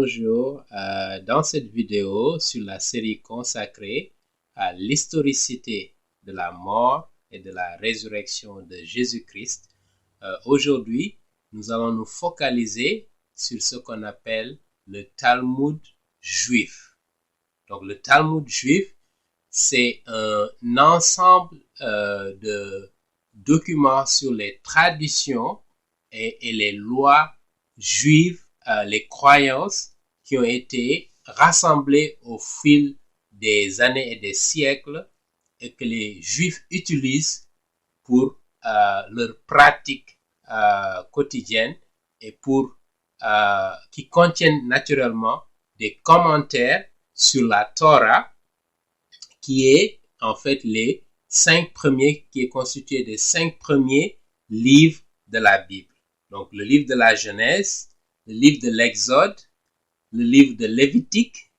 bonjour. Dans cette vidéo sur la série consacrée à l'historicité de la mort et de la résurrection de Jésus-Christ, aujourd'hui, nous allons nous focaliser sur ce qu'on appelle le Talmud juif. Donc, le Talmud juif, c'est un ensemble de documents sur les traditions et les lois juives, les croyances qui ont été rassemblées au fil des années et des siècles et que les juifs utilisent pour leur pratique quotidienne et pour qui contiennent naturellement des commentaires sur la Torah qui est en fait qui est constitué des 5 premiers livres de la Bible. Donc, le livre de la Genèse, le livre de l'Exode, le livre de Lévitique,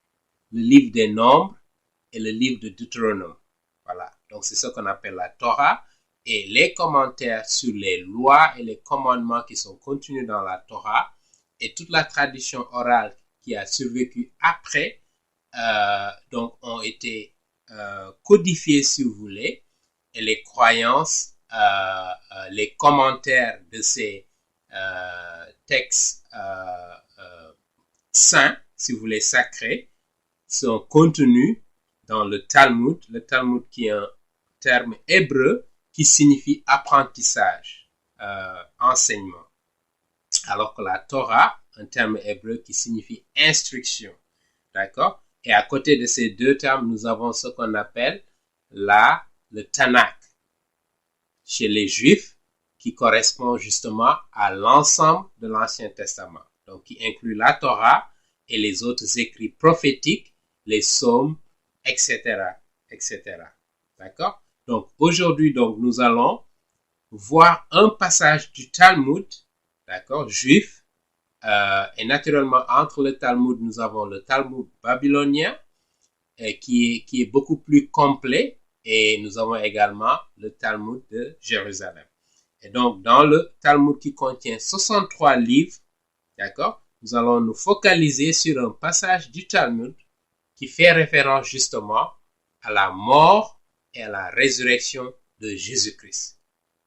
le livre des Nombres et le livre de Deutéronome. Voilà. Donc, c'est ce qu'on appelle la Torah. Et les commentaires sur les lois et les commandements qui sont contenus dans la Torah et toute la tradition orale qui a survécu après, donc, ont été codifiés, si vous voulez, et les croyances, les commentaires de ces textes saints, si vous voulez, sacrés, sont contenus dans le Talmud qui est un terme hébreu qui signifie apprentissage, enseignement. Alors que la Torah, un terme hébreu qui signifie instruction. D'accord? Et à côté de ces deux termes, nous avons ce qu'on appelle le Tanakh chez les Juifs, qui correspond justement à l'ensemble de l'Ancien Testament. Donc, qui inclut la Torah et les autres écrits prophétiques, les psaumes, etc., etc. D'accord? Donc, aujourd'hui, nous allons voir un passage du Talmud, d'accord, juif, et naturellement, entre le Talmud, nous avons le Talmud babylonien, qui est beaucoup plus complet, et nous avons également le Talmud de Jérusalem. Et donc, dans le Talmud qui contient 63 livres, d'accord, nous allons nous focaliser sur un passage du Talmud qui fait référence justement à la mort et à la résurrection de Jésus-Christ.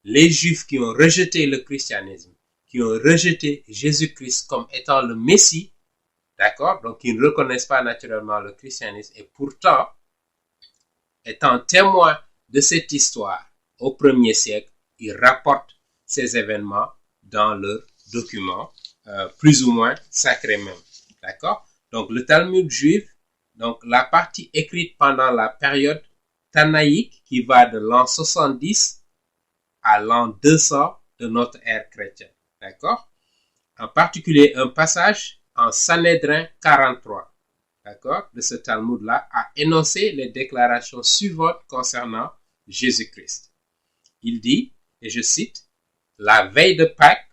Les Juifs qui ont rejeté le christianisme, qui ont rejeté Jésus-Christ comme étant le Messie, d'accord, donc ils ne reconnaissent pas naturellement le christianisme et pourtant, étant témoins de cette histoire au 1er siècle, ils rapportent ces événements dans leurs documents, plus ou moins sacrés même. D'accord? Donc, le Talmud juif, donc la partie écrite pendant la période tanaïque qui va de l'an 70 à l'an 200 de notre ère chrétienne. D'accord? En particulier, un passage en Sanhédrin 43, d'accord, de ce Talmud-là, a énoncé les déclarations suivantes concernant Jésus-Christ. Il dit, et je cite, « La veille de Pâques,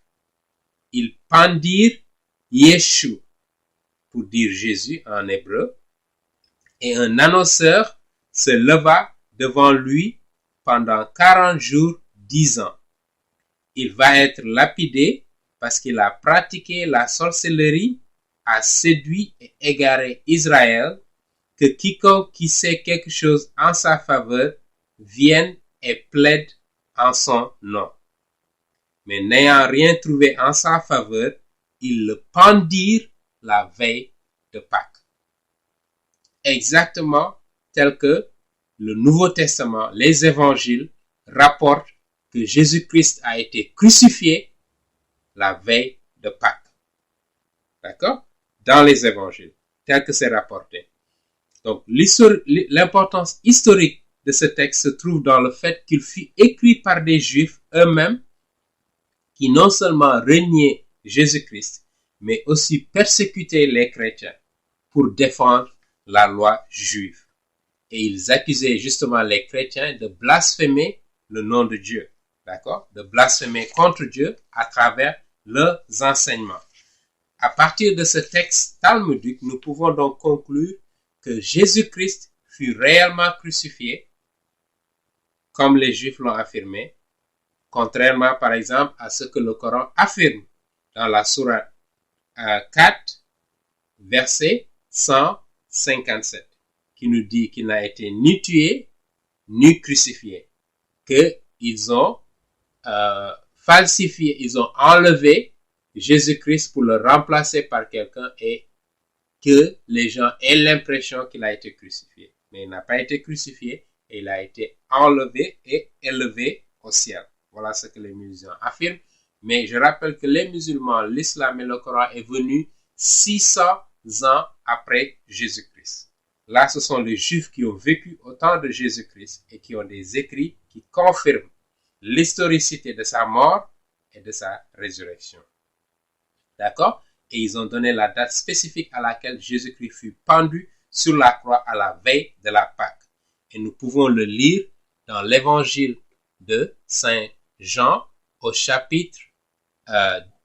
ils pendirent Yeshu, pour dire Jésus en hébreu, et un annonceur se leva devant lui pendant 40 jours, disant, il va être lapidé parce qu'il a pratiqué la sorcellerie, a séduit et égaré Israël, que quiconque qui sait quelque chose en sa faveur vienne et plaide en son nom. Mais n'ayant rien trouvé en sa faveur, ils le pendirent la veille de Pâques. Exactement tel que le Nouveau Testament, les évangiles rapportent que Jésus-Christ a été crucifié la veille de Pâques. D'accord? Dans les évangiles, tel que c'est rapporté. Donc, l'importance historique de ce texte se trouve dans le fait qu'il fut écrit par des Juifs eux-mêmes qui non seulement reniaient Jésus-Christ, mais aussi persécutaient les chrétiens pour défendre la loi juive. Et ils accusaient justement les chrétiens de blasphémer le nom de Dieu, d'accord? De blasphémer contre Dieu à travers leurs enseignements. À partir de ce texte talmudique, nous pouvons donc conclure que Jésus-Christ fut réellement crucifié, comme les Juifs l'ont affirmé, contrairement par exemple à ce que le Coran affirme dans la sourate 4, verset 157, qui nous dit qu'il n'a été ni tué, ni crucifié, qu'ils ont falsifié, ils ont enlevé Jésus-Christ pour le remplacer par quelqu'un et que les gens aient l'impression qu'il a été crucifié. Mais il n'a pas été crucifié et il a été enlevé et élevé au ciel. Voilà ce que les musulmans affirment. Mais je rappelle que les musulmans, l'islam et le Coran est venu 600 ans après Jésus-Christ. Là, ce sont les Juifs qui ont vécu au temps de Jésus-Christ et qui ont des écrits qui confirment l'historicité de sa mort et de sa résurrection. D'accord? Et ils ont donné la date spécifique à laquelle Jésus-Christ fut pendu sur la croix à la veille de la Pâque. Et nous pouvons le lire dans l'évangile de Saint Jean au chapitre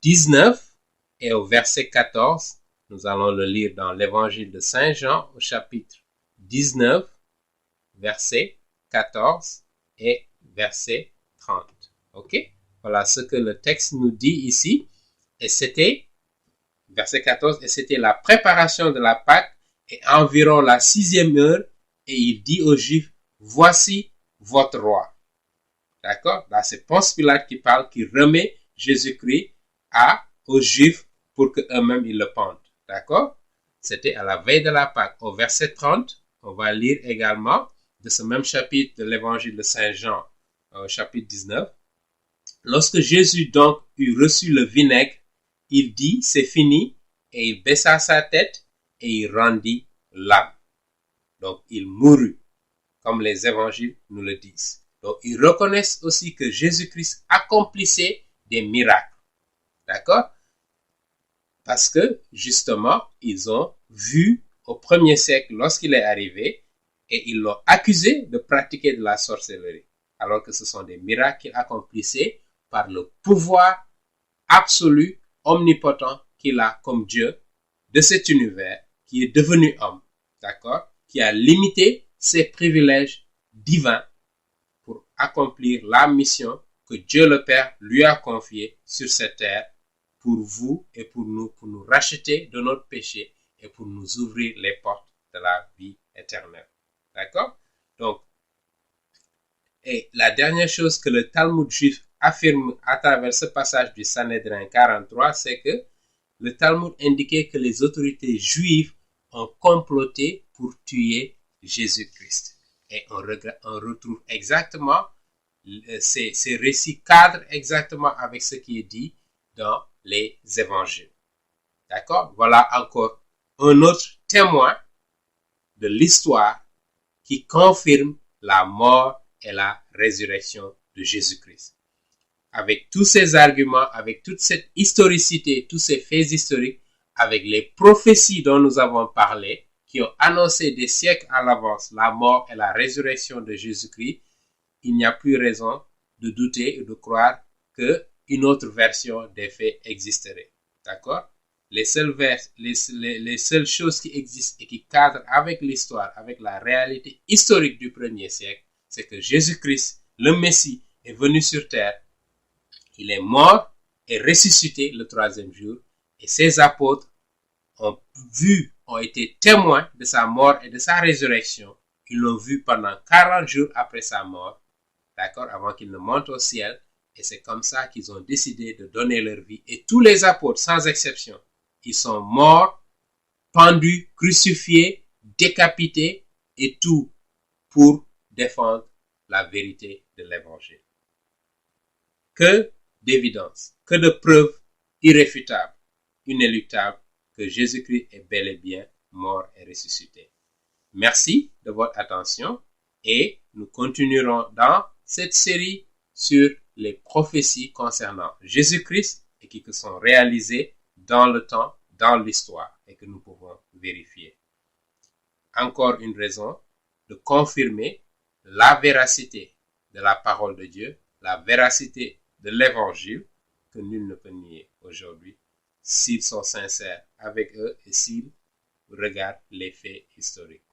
19 et au verset 14. Nous allons le lire dans l'évangile de Saint Jean au chapitre 19, verset 14 et verset 30. Ok? Voilà ce que le texte nous dit ici. Et c'était, verset 14, et c'était la préparation de la Pâque et environ la 6e heure. Et il dit aux Juifs, voici votre roi. D'accord? Là, c'est Ponce Pilate qui parle, qui remet Jésus-Christ aux Juifs pour qu'eux-mêmes ils le pendent. D'accord? C'était à la veille de la Pâque. Au verset 30, on va lire également de ce même chapitre de l'évangile de Saint Jean, chapitre 19. Lorsque Jésus donc eut reçu le vinaigre, il dit, c'est fini, et il baissa sa tête et il rendit l'âme. Donc, il mourut, comme les évangiles nous le disent. Donc, ils reconnaissent aussi que Jésus-Christ accomplissait des miracles. D'accord? Parce que, justement, ils ont vu au 1er siècle, lorsqu'il est arrivé, et ils l'ont accusé de pratiquer de la sorcellerie. Alors que ce sont des miracles qu'il accomplissait par le pouvoir absolu, omnipotent qu'il a comme Dieu de cet univers, qui est devenu homme. D'accord? Qui a limité ses privilèges divins pour accomplir la mission que Dieu le Père lui a confiée sur cette terre pour vous et pour nous racheter de notre péché et pour nous ouvrir les portes de la vie éternelle. D'accord? Donc, et la dernière chose que le Talmud juif affirme à travers ce passage du Sanhédrin 43, c'est que le Talmud indiquait que les autorités juives ont comploté pour tuer Jésus-Christ. Et on retrouve exactement ces récits cadrent exactement avec ce qui est dit dans les évangiles. D'accord? Voilà encore un autre témoin de l'histoire qui confirme la mort et la résurrection de Jésus-Christ. Avec tous ces arguments, avec toute cette historicité, tous ces faits historiques, avec les prophéties dont nous avons parlé, qui ont annoncé des siècles à l'avance la mort et la résurrection de Jésus-Christ, il n'y a plus raison de douter et de croire qu'une autre version des faits existerait. D'accord? Les seules choses qui existent et qui cadrent avec l'histoire, avec la réalité historique du 1er siècle, c'est que Jésus-Christ, le Messie, est venu sur terre. Il est mort et ressuscité le 3e jour. Et ses apôtres ont été témoins de sa mort et de sa résurrection. Ils l'ont vu pendant 40 jours après sa mort. D'accord? Avant qu'il ne monte au ciel. Et c'est comme ça qu'ils ont décidé de donner leur vie. Et tous les apôtres, sans exception, ils sont morts, pendus, crucifiés, décapités et tout pour défendre la vérité de l'évangile. Que d'évidence, que de preuves irréfutables, inéluctables que Jésus-Christ est bel et bien mort et ressuscité. Merci de votre attention et nous continuerons dans cette série sur les prophéties concernant Jésus-Christ et qui sont réalisées dans le temps, dans l'histoire et que nous pouvons vérifier. Encore une raison de confirmer la véracité de la parole de Dieu, la véracité de l'évangile que nul ne peut nier aujourd'hui s'ils sont sincères avec eux et s'ils regardent les faits historiques.